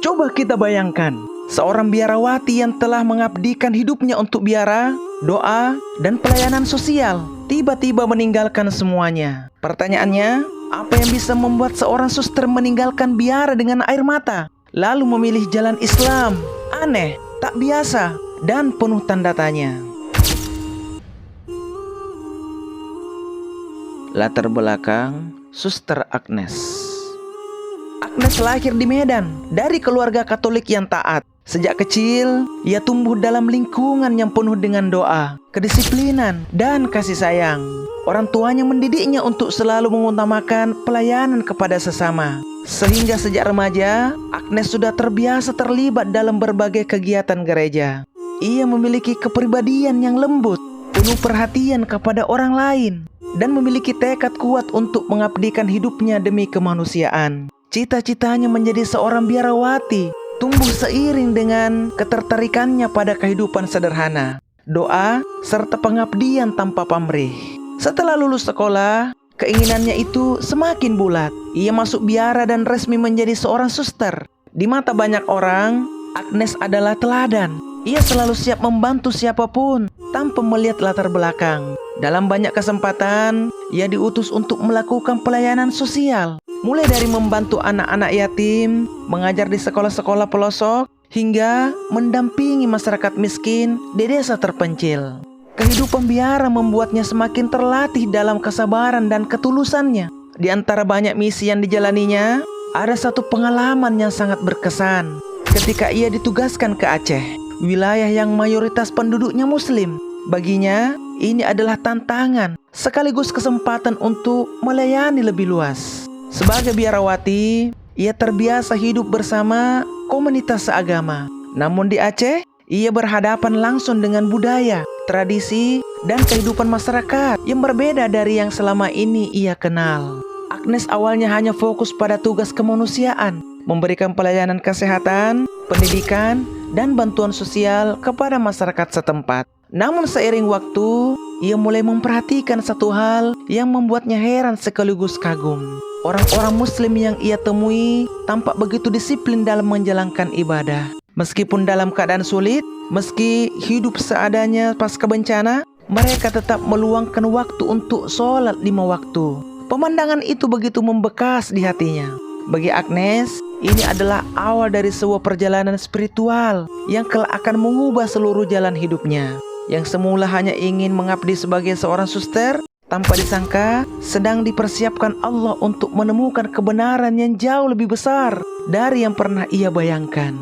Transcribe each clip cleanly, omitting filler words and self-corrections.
Coba kita bayangkan, seorang biarawati yang telah mengabdikan hidupnya untuk biara, doa, dan pelayanan sosial, tiba-tiba meninggalkan semuanya. Pertanyaannya, apa yang bisa membuat seorang suster meninggalkan biara dengan air mata, lalu memilih jalan Islam? Aneh, tak biasa, dan penuh tanda tanya. Latar belakang Suster Agnes. Agnes lahir di Medan dari keluarga Katolik yang taat. Sejak kecil, ia tumbuh dalam lingkungan yang penuh dengan doa, kedisiplinan, dan kasih sayang. Orang tuanya mendidiknya untuk selalu mengutamakan pelayanan kepada sesama. Sehingga sejak remaja, Agnes sudah terbiasa terlibat dalam berbagai kegiatan gereja. Ia memiliki kepribadian yang lembut, penuh perhatian kepada orang lain, dan memiliki tekad kuat untuk mengabdikan hidupnya demi kemanusiaan. Cita-citanya menjadi seorang biarawati tumbuh seiring dengan ketertarikannya pada kehidupan sederhana, doa, serta pengabdian tanpa pamrih. Setelah lulus sekolah, keinginannya itu semakin bulat. Ia masuk biara dan resmi menjadi seorang suster. Di mata banyak orang, Agnes adalah teladan. Ia selalu siap membantu siapapun tanpa melihat latar belakang. Dalam banyak kesempatan, ia diutus untuk melakukan pelayanan sosial, mulai dari membantu anak-anak yatim, mengajar di sekolah-sekolah pelosok, hingga mendampingi masyarakat miskin di desa terpencil. Kehidupan biara membuatnya semakin terlatih dalam kesabaran dan ketulusannya. Di antara banyak misi yang dijalaninya, ada satu pengalaman yang sangat berkesan ketika ia ditugaskan ke Aceh, wilayah yang mayoritas penduduknya Muslim. Baginya, ini adalah tantangan sekaligus kesempatan untuk melayani lebih luas. Sebagai biarawati, ia terbiasa hidup bersama komunitas seagama. Namun di Aceh, ia berhadapan langsung dengan budaya, tradisi, dan kehidupan masyarakat yang berbeda dari yang selama ini ia kenal. Agnes awalnya hanya fokus pada tugas kemanusiaan, memberikan pelayanan kesehatan, pendidikan, dan bantuan sosial kepada masyarakat setempat. Namun seiring waktu, ia mulai memperhatikan satu hal yang membuatnya heran sekaligus kagum. Orang-orang Muslim yang ia temui tampak begitu disiplin dalam menjalankan ibadah. Meskipun dalam keadaan sulit, meski hidup seadanya pasca bencana, mereka tetap meluangkan waktu untuk sholat 5 waktu. Pemandangan itu begitu membekas di hatinya. Bagi Agnes, ini adalah awal dari sebuah perjalanan spiritual yang kelak akan mengubah seluruh jalan hidupnya. Yang semula hanya ingin mengabdi sebagai seorang suster, tanpa disangka sedang dipersiapkan Allah untuk menemukan kebenaran yang jauh lebih besar dari yang pernah ia bayangkan.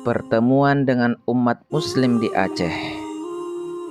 Pertemuan dengan umat Muslim di Aceh.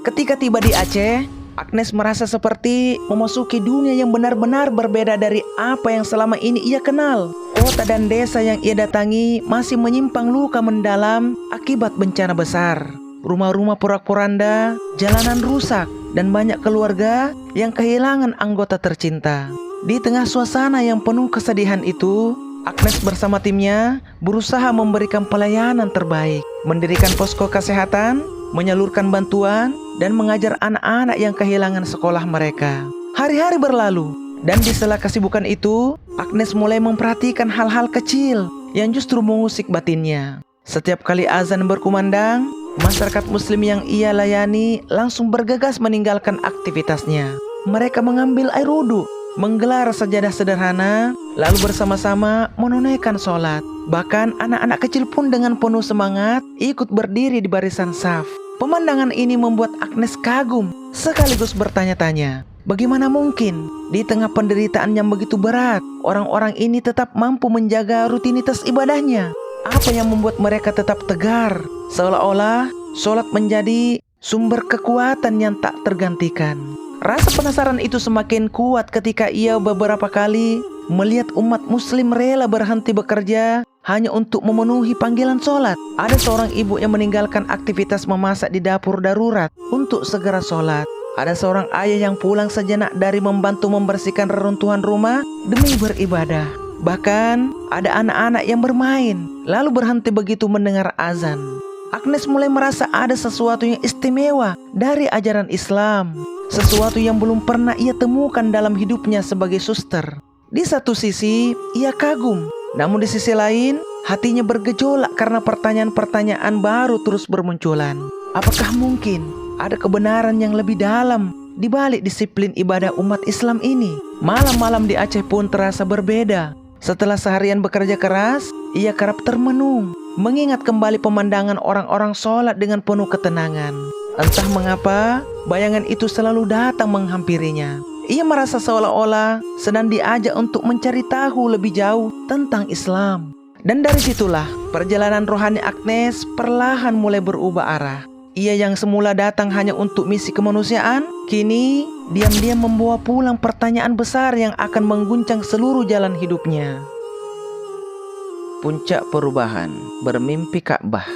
Ketika tiba di Aceh, Agnes merasa seperti memasuki dunia yang benar-benar berbeda dari apa yang selama ini ia kenal. Kota dan desa yang ia datangi masih menyimpang luka mendalam akibat bencana besar. Rumah-rumah porak-poranda, jalanan rusak, dan banyak keluarga yang kehilangan anggota tercinta. Di tengah suasana yang penuh kesedihan itu, Agnes bersama timnya berusaha memberikan pelayanan terbaik, mendirikan posko kesehatan, menyalurkan bantuan, dan mengajar anak-anak yang kehilangan sekolah mereka. Hari-hari berlalu, dan di sela kesibukan itu, Agnes mulai memperhatikan hal-hal kecil yang justru mengusik batinnya. Setiap kali azan berkumandang, masyarakat Muslim yang ia layani langsung bergegas meninggalkan aktivitasnya. Mereka mengambil air wudhu, menggelar sajadah sederhana, lalu bersama-sama menunaikan sholat. Bahkan anak-anak kecil pun dengan penuh semangat ikut berdiri di barisan saf. Pemandangan ini membuat Agnes kagum sekaligus bertanya-tanya, bagaimana mungkin di tengah penderitaan yang begitu berat, orang-orang ini tetap mampu menjaga rutinitas ibadahnya? Apa yang membuat mereka tetap tegar, seolah-olah sholat menjadi sumber kekuatan yang tak tergantikan? Rasa penasaran itu semakin kuat ketika ia beberapa kali melihat umat Muslim rela berhenti bekerja hanya untuk memenuhi panggilan sholat. Ada seorang ibu yang meninggalkan aktivitas memasak di dapur darurat untuk segera sholat. Ada seorang ayah yang pulang sejenak dari membantu membersihkan reruntuhan rumah demi beribadah. Bahkan ada anak-anak yang bermain lalu berhenti begitu mendengar azan. Agnes mulai merasa ada sesuatu yang istimewa dari ajaran Islam, sesuatu yang belum pernah ia temukan dalam hidupnya sebagai suster. Di satu sisi ia kagum, namun di sisi lain hatinya bergejolak karena pertanyaan-pertanyaan baru terus bermunculan. Apakah mungkin ada kebenaran yang lebih dalam di balik disiplin ibadah umat Islam ini? Malam-malam di Aceh pun terasa berbeda. Setelah seharian bekerja keras, ia kerap termenung, mengingat kembali pemandangan orang-orang sholat dengan penuh ketenangan. Entah mengapa, bayangan itu selalu datang menghampirinya. Ia merasa seolah-olah sedang diajak untuk mencari tahu lebih jauh tentang Islam. Dan dari situlah, perjalanan rohani Agnes perlahan mulai berubah arah. Ia yang semula datang hanya untuk misi kemanusiaan, kini diam-diam membawa pulang pertanyaan besar yang akan mengguncang seluruh jalan hidupnya. Puncak perubahan, bermimpi Ka'bah.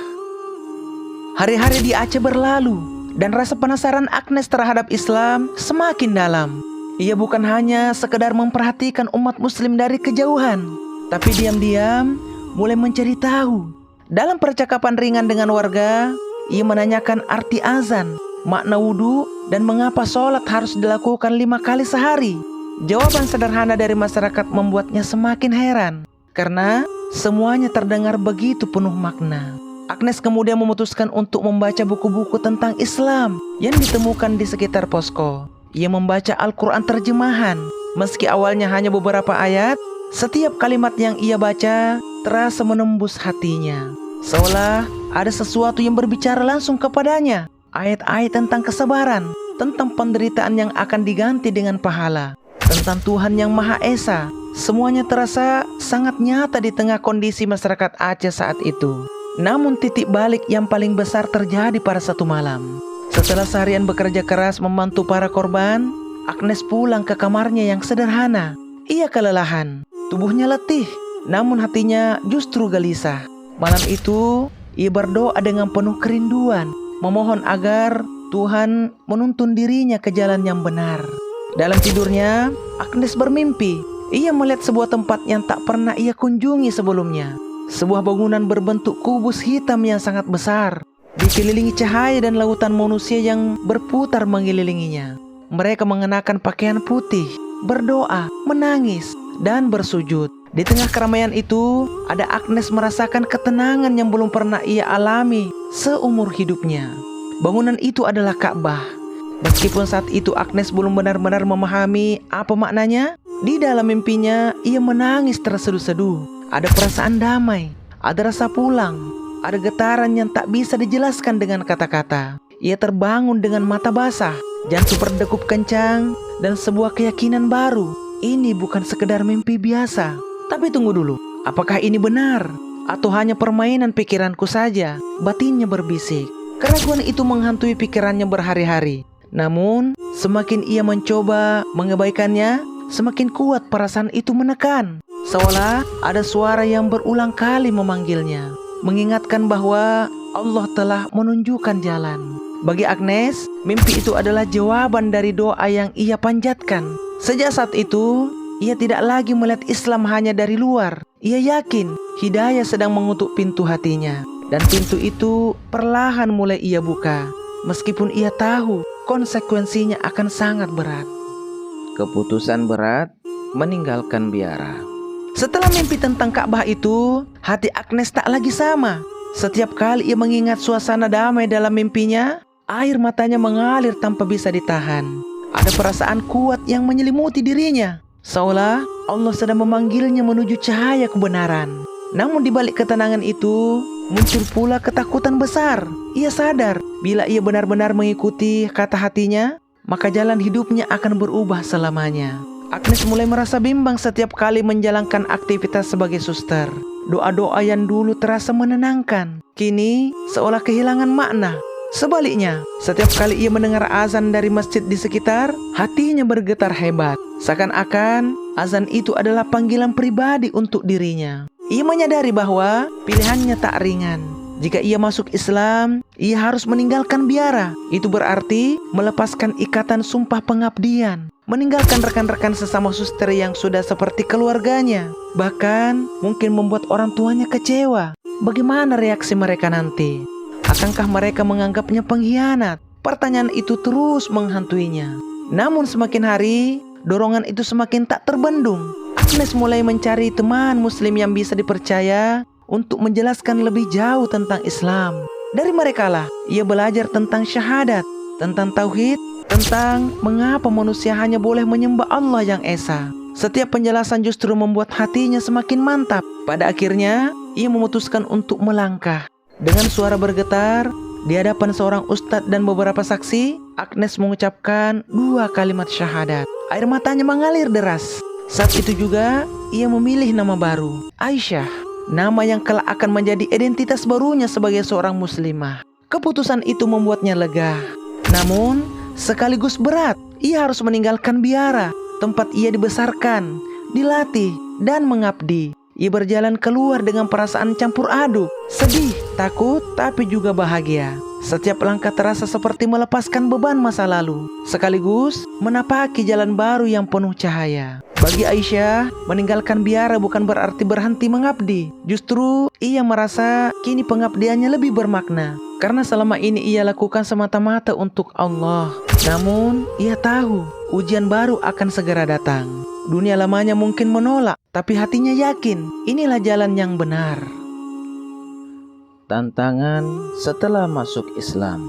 Hari-hari di Aceh berlalu, dan rasa penasaran Agnes terhadap Islam semakin dalam. Ia bukan hanya sekedar memperhatikan umat muslim dari kejauhan, tapi diam-diam mulai mencari tahu. Dalam percakapan ringan dengan warga, ia menanyakan arti azan, makna wudhu, dan mengapa sholat harus dilakukan 5 kali sehari. Jawaban sederhana dari masyarakat membuatnya semakin heran, karena semuanya terdengar begitu penuh makna. Agnes kemudian memutuskan untuk membaca buku-buku tentang Islam yang ditemukan di sekitar posko. Ia membaca Al-Quran terjemahan. Meski awalnya hanya beberapa ayat, setiap kalimat yang ia baca terasa menembus hatinya. Seolah ada sesuatu yang berbicara langsung kepadanya. Ayat-ayat tentang kesabaran, tentang penderitaan yang akan diganti dengan pahala, tentang Tuhan yang Maha Esa. Semuanya terasa sangat nyata di tengah kondisi masyarakat Aceh saat itu. Namun titik balik yang paling besar terjadi pada satu malam. Setelah seharian bekerja keras membantu para korban, Agnes pulang ke kamarnya yang sederhana. Ia kelelahan, tubuhnya letih, namun hatinya justru gelisah. Malam itu, ia berdoa dengan penuh kerinduan, memohon agar Tuhan menuntun dirinya ke jalan yang benar. Dalam tidurnya, Agnes bermimpi. Ia melihat sebuah tempat yang tak pernah ia kunjungi sebelumnya. Sebuah bangunan berbentuk kubus hitam yang sangat besar, dikelilingi cahaya dan lautan manusia yang berputar mengelilinginya. Mereka mengenakan pakaian putih, berdoa, menangis, dan bersujud. Di tengah keramaian itu, ada Agnes merasakan ketenangan yang belum pernah ia alami seumur hidupnya. Bangunan itu adalah Ka'bah. Meskipun saat itu Agnes belum benar-benar memahami apa maknanya, di dalam mimpinya ia menangis terseduh-seduh. Ada perasaan damai, ada rasa pulang, ada getaran yang tak bisa dijelaskan dengan kata-kata. Ia terbangun dengan mata basah, jantung berdegup kencang, dan sebuah keyakinan baru. Ini bukan sekedar mimpi biasa. Tapi tunggu dulu, apakah ini benar? Atau hanya permainan pikiranku saja? Batinnya berbisik. Keraguan itu menghantui pikirannya berhari-hari. Namun, semakin ia mencoba mengabaikannya, semakin kuat perasaan itu menekan. Seolah ada suara yang berulang kali memanggilnya, mengingatkan bahwa Allah telah menunjukkan jalan. Bagi Agnes, mimpi itu adalah jawaban dari doa yang ia panjatkan. Sejak saat itu, ia tidak lagi melihat Islam hanya dari luar. Ia yakin hidayah sedang mengutuk pintu hatinya, dan pintu itu perlahan mulai ia buka. Meskipun ia tahu konsekuensinya akan sangat berat. Keputusan berat meninggalkan biara. Setelah mimpi tentang Ka'bah itu, hati Agnes tak lagi sama. Setiap kali ia mengingat suasana damai dalam mimpinya, air matanya mengalir tanpa bisa ditahan. Ada perasaan kuat yang menyelimuti dirinya, seolah Allah sedang memanggilnya menuju cahaya kebenaran. Namun di balik ketenangan itu, muncul pula ketakutan besar. Ia sadar, bila ia benar-benar mengikuti kata hatinya, maka jalan hidupnya akan berubah selamanya. Agnes mulai merasa bimbang setiap kali menjalankan aktivitas sebagai suster. Doa-doa yang dulu terasa menenangkan, kini seolah kehilangan makna. Sebaliknya, setiap kali ia mendengar azan dari masjid di sekitar, hatinya bergetar hebat. Seakan-akan azan itu adalah panggilan pribadi untuk dirinya. Ia menyadari bahwa pilihannya tak ringan. Jika ia masuk Islam, ia harus meninggalkan biara. Itu berarti melepaskan ikatan sumpah pengabdian, meninggalkan rekan-rekan sesama suster yang sudah seperti keluarganya. Bahkan mungkin membuat orang tuanya kecewa. Bagaimana reaksi mereka nanti? Akankah mereka menganggapnya pengkhianat? Pertanyaan itu terus menghantuinya. Namun semakin hari, dorongan itu semakin tak terbendung. Agnes mulai mencari teman muslim yang bisa dipercaya untuk menjelaskan lebih jauh tentang Islam. Dari merekalah ia belajar tentang syahadat, tentang tauhid, tentang mengapa manusia hanya boleh menyembah Allah yang esa. Setiap penjelasan justru membuat hatinya semakin mantap. Pada akhirnya ia memutuskan untuk melangkah. Dengan suara bergetar, di hadapan seorang ustadz dan beberapa saksi, Agnes mengucapkan 2 kalimat syahadat. Air matanya mengalir deras. Saat itu juga ia memilih nama baru, Aisyah, nama yang kelak akan menjadi identitas barunya sebagai seorang muslimah. Keputusan itu membuatnya lega. Namun sekaligus berat. Ia harus meninggalkan biara, tempat ia dibesarkan, dilatih, dan mengabdi. Ia berjalan keluar dengan perasaan campur aduk, sedih, takut, tapi juga bahagia. Setiap langkah terasa seperti melepaskan beban masa lalu, sekaligus menapaki jalan baru yang penuh cahaya. Bagi Aisyah, meninggalkan biara bukan berarti berhenti mengabdi. Justru ia merasa kini pengabdiannya lebih bermakna, karena selama ini ia lakukan semata-mata untuk Allah. Namun, ia tahu ujian baru akan segera datang. Dunia lamanya mungkin menolak, tapi hatinya yakin inilah jalan yang benar. Tantangan setelah masuk Islam.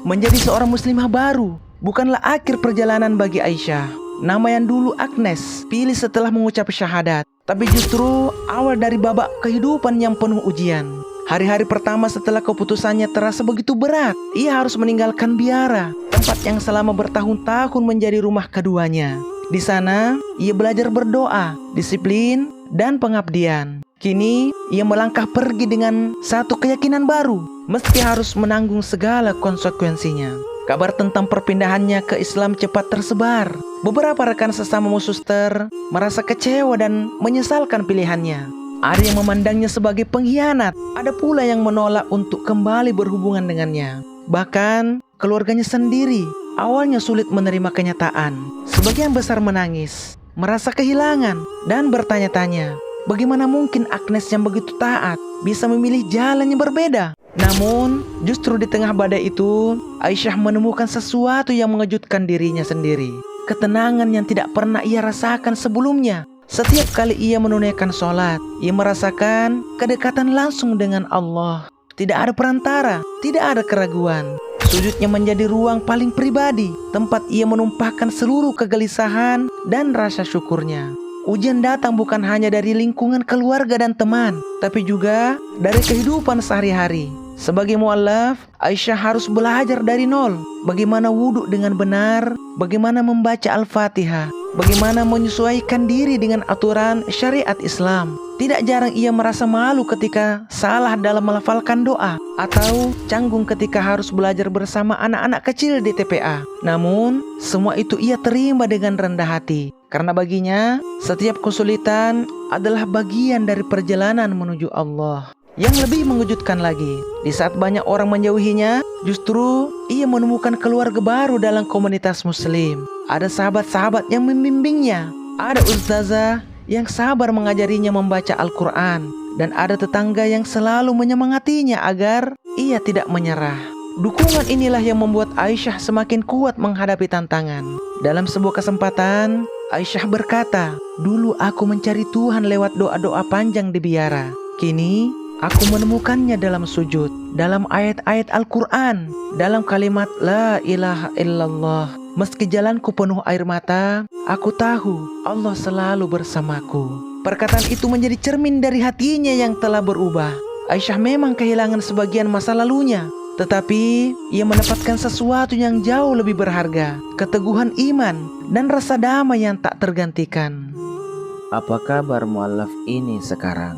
Menjadi seorang muslimah baru bukanlah akhir perjalanan bagi Aisyah. Nama yang dulu Agnes pilih setelah mengucap syahadat, tapi justru awal dari babak kehidupan yang penuh ujian. Hari-hari pertama setelah keputusannya terasa begitu berat. Ia harus meninggalkan biara, tempat yang selama bertahun-tahun menjadi rumah keduanya. Di sana, ia belajar berdoa, disiplin, dan pengabdian. Kini, ia melangkah pergi dengan satu keyakinan baru, meski harus menanggung segala konsekuensinya. Kabar tentang perpindahannya ke Islam cepat tersebar. Beberapa rekan sesama suster merasa kecewa dan menyesalkan pilihannya. Ada yang memandangnya sebagai pengkhianat, ada pula yang menolak untuk kembali berhubungan dengannya. Bahkan, keluarganya sendiri awalnya sulit menerima kenyataan. Sebagian besar menangis, merasa kehilangan, dan bertanya-tanya, bagaimana mungkin Agnes yang begitu taat bisa memilih jalan yang berbeda? Namun, justru di tengah badai itu, Aisyah menemukan sesuatu yang mengejutkan dirinya sendiri. Ketenangan yang tidak pernah ia rasakan sebelumnya. Setiap kali ia menunaikan sholat, ia merasakan kedekatan langsung dengan Allah. Tidak ada perantara, tidak ada keraguan. Sujudnya menjadi ruang paling pribadi, tempat ia menumpahkan seluruh kegelisahan dan rasa syukurnya. Ujian datang bukan hanya dari lingkungan keluarga dan teman, tapi juga dari kehidupan sehari-hari. Sebagai mu'allaf, Aisyah harus belajar dari nol. Bagaimana wudhu dengan benar, bagaimana membaca Al-Fatihah, bagaimana menyesuaikan diri dengan aturan syariat Islam. Tidak jarang ia merasa malu ketika salah dalam melafalkan doa, atau canggung ketika harus belajar bersama anak-anak kecil di TPA. Namun, semua itu ia terima dengan rendah hati, karena baginya setiap kesulitan adalah bagian dari perjalanan menuju Allah. Yang lebih mengejutkan lagi, di saat banyak orang menjauhinya, justru ia menemukan keluarga baru dalam komunitas muslim. Ada sahabat-sahabat yang membimbingnya, ada ustazah yang sabar mengajarinya membaca Al-Quran, dan ada tetangga yang selalu menyemangatinya agar ia tidak menyerah. Dukungan inilah yang membuat Aisyah semakin kuat menghadapi tantangan. Dalam sebuah kesempatan, Aisyah berkata, "Dulu aku mencari Tuhan lewat doa-doa panjang di biara. Kini, aku menemukannya dalam sujud, dalam ayat-ayat Al-Quran, dalam kalimat La ilaha illallah. Meski jalanku penuh air mata, aku tahu Allah selalu bersamaku." Perkataan itu menjadi cermin dari hatinya yang telah berubah. Aisyah memang kehilangan sebagian masa lalunya, tetapi ia mendapatkan sesuatu yang jauh lebih berharga, keteguhan iman dan rasa damai yang tak tergantikan. Apa kabar mu'allaf ini sekarang?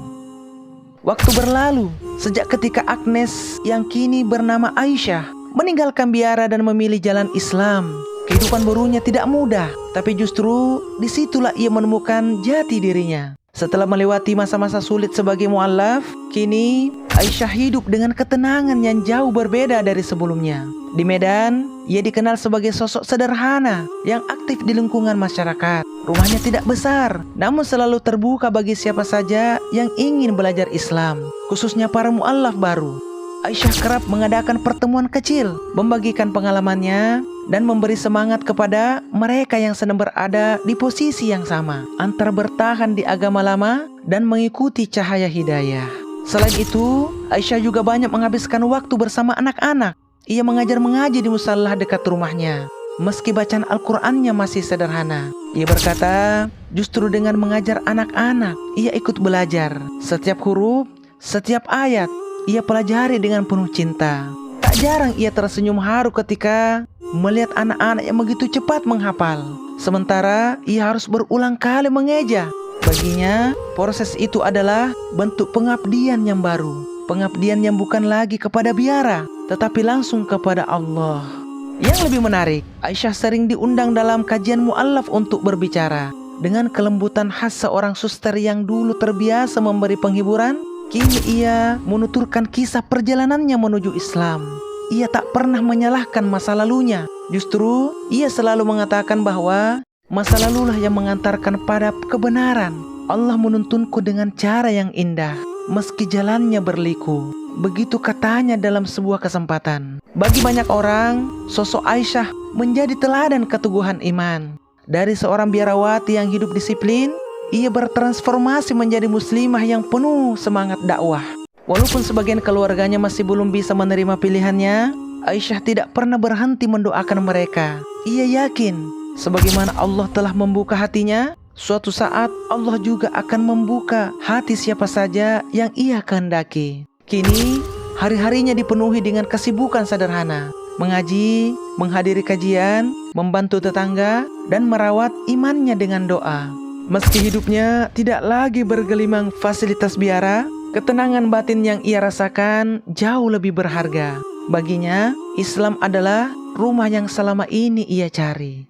Waktu berlalu, sejak ketika Agnes yang kini bernama Aisyah meninggalkan biara dan memilih jalan Islam. Kehidupan barunya tidak mudah, tapi justru disitulah ia menemukan jati dirinya. Setelah melewati masa-masa sulit sebagai mu'allaf, kini Aisyah hidup dengan ketenangan yang jauh berbeda dari sebelumnya. Di Medan, ia dikenal sebagai sosok sederhana yang aktif di lingkungan masyarakat. Rumahnya tidak besar, namun selalu terbuka bagi siapa saja yang ingin belajar Islam, khususnya para mu'allaf baru. Aisyah kerap mengadakan pertemuan kecil, membagikan pengalamannya, dan memberi semangat kepada mereka yang sedang berada di posisi yang sama, antara bertahan di agama lama dan mengikuti cahaya hidayah. Selain itu, Aisyah juga banyak menghabiskan waktu bersama anak-anak. Ia mengajar mengaji di musalah dekat rumahnya. Meski bacaan Al-Qur'annya masih sederhana, ia berkata, justru dengan mengajar anak-anak, ia ikut belajar. Setiap huruf, setiap ayat, ia pelajari dengan penuh cinta. Tak jarang ia tersenyum haru ketika melihat anak-anak yang begitu cepat menghafal. Sementara ia harus berulang kali mengeja. Baginya, proses itu adalah bentuk pengabdian yang baru. Pengabdian yang bukan lagi kepada biara, tetapi langsung kepada Allah. Yang lebih menarik, Aisyah sering diundang dalam kajian mu'allaf untuk berbicara. Dengan kelembutan khas seorang suster yang dulu terbiasa memberi penghiburan, kini ia menuturkan kisah perjalanannya menuju Islam. Ia tak pernah menyalahkan masa lalunya. Justru, ia selalu mengatakan bahwa masa lalulah yang mengantarkan pada kebenaran. Allah menuntunku dengan cara yang indah, meski jalannya berliku. Begitu katanya dalam sebuah kesempatan. Bagi banyak orang, sosok Aisyah menjadi teladan keteguhan iman. Dari seorang biarawati yang hidup disiplin, ia bertransformasi menjadi muslimah yang penuh semangat dakwah. Walaupun sebagian keluarganya masih belum bisa menerima pilihannya, Aisyah tidak pernah berhenti mendoakan mereka. Ia yakin, sebagaimana Allah telah membuka hatinya, suatu saat Allah juga akan membuka hati siapa saja yang ia kehendaki. Kini, hari-harinya dipenuhi dengan kesibukan sederhana. Mengaji, menghadiri kajian, membantu tetangga, dan merawat imannya dengan doa. Meski hidupnya tidak lagi bergelimang fasilitas biara, ketenangan batin yang ia rasakan jauh lebih berharga. Baginya, Islam adalah rumah yang selama ini ia cari.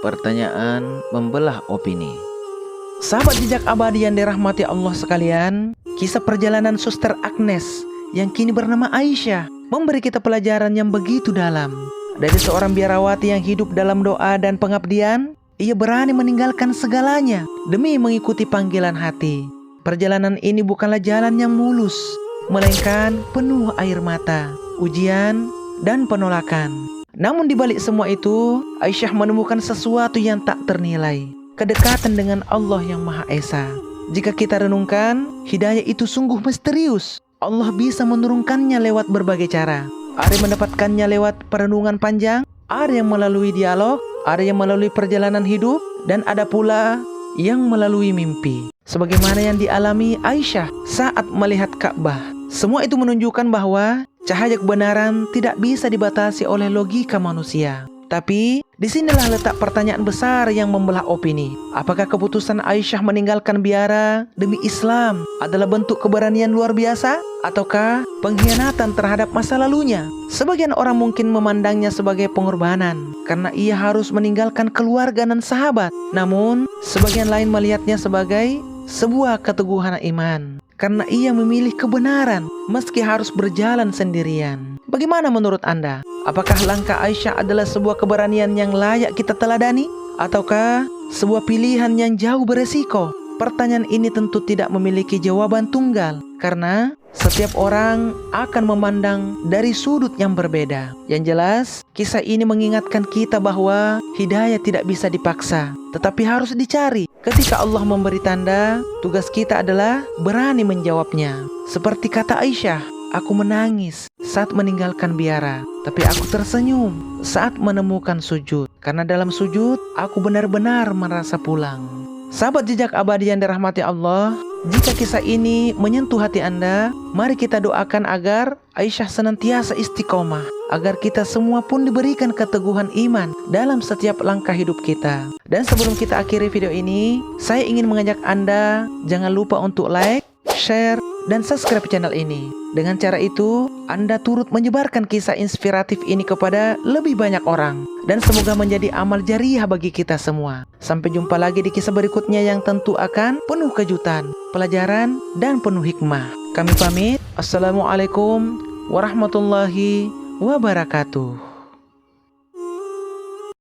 Pertanyaan membelah opini. Sahabat jejak abadi yang dirahmati Allah sekalian, kisah perjalanan Suster Agnes yang kini bernama Aisyah memberi kita pelajaran yang begitu dalam. Dari seorang biarawati yang hidup dalam doa dan pengabdian, ia berani meninggalkan segalanya demi mengikuti panggilan hati. Perjalanan ini bukanlah jalan yang mulus, melainkan penuh air mata, ujian, dan penolakan. Namun di balik semua itu, Aisyah menemukan sesuatu yang tak ternilai, kedekatan dengan Allah yang Maha Esa. Jika kita renungkan, hidayah itu sungguh misterius. Allah bisa menurunkannya lewat berbagai cara. Ada yang mendapatkannya lewat perenungan panjang, ada yang melalui dialog, ada yang melalui perjalanan hidup, dan ada pula yang melalui mimpi. Sebagaimana yang dialami Aisyah saat melihat Ka'bah. Semua itu menunjukkan bahwa cahaya kebenaran tidak bisa dibatasi oleh logika manusia. Tapi, disinilah letak pertanyaan besar yang membelah opini. Apakah keputusan Aisyah meninggalkan biara demi Islam adalah bentuk keberanian luar biasa? Ataukah pengkhianatan terhadap masa lalunya? Sebagian orang mungkin memandangnya sebagai pengorbanan karena ia harus meninggalkan keluarga dan sahabat. Namun, sebagian lain melihatnya sebagai sebuah keteguhan iman karena ia memilih kebenaran meski harus berjalan sendirian. Bagaimana menurut Anda? Apakah langkah Aisyah adalah sebuah keberanian yang layak kita teladani? Ataukah sebuah pilihan yang jauh beresiko? Pertanyaan ini tentu tidak memiliki jawaban tunggal karena setiap orang akan memandang dari sudut yang berbeda. Yang jelas, kisah ini mengingatkan kita bahwa hidayah tidak bisa dipaksa, tetapi harus dicari. Ketika Allah memberi tanda, tugas kita adalah berani menjawabnya. Seperti kata Aisyah, aku menangis saat meninggalkan biara, tapi aku tersenyum saat menemukan sujud. Karena dalam sujud, aku benar-benar merasa pulang. Sahabat jejak abadi yang dirahmati Allah, jika kisah ini menyentuh hati Anda, mari kita doakan agar Aisyah senantiasa istiqomah, agar kita semua pun diberikan keteguhan iman dalam setiap langkah hidup kita. Dan sebelum kita akhiri video ini, saya ingin mengajak Anda jangan lupa untuk like, share, dan subscribe channel ini. Dengan cara itu, Anda turut menyebarkan kisah inspiratif ini kepada lebih banyak orang. Dan semoga menjadi amal jariah bagi kita semua. Sampai jumpa lagi di kisah berikutnya yang tentu akan penuh kejutan, pelajaran, dan penuh hikmah. Kami pamit. Assalamualaikum warahmatullahi wabarakatuh.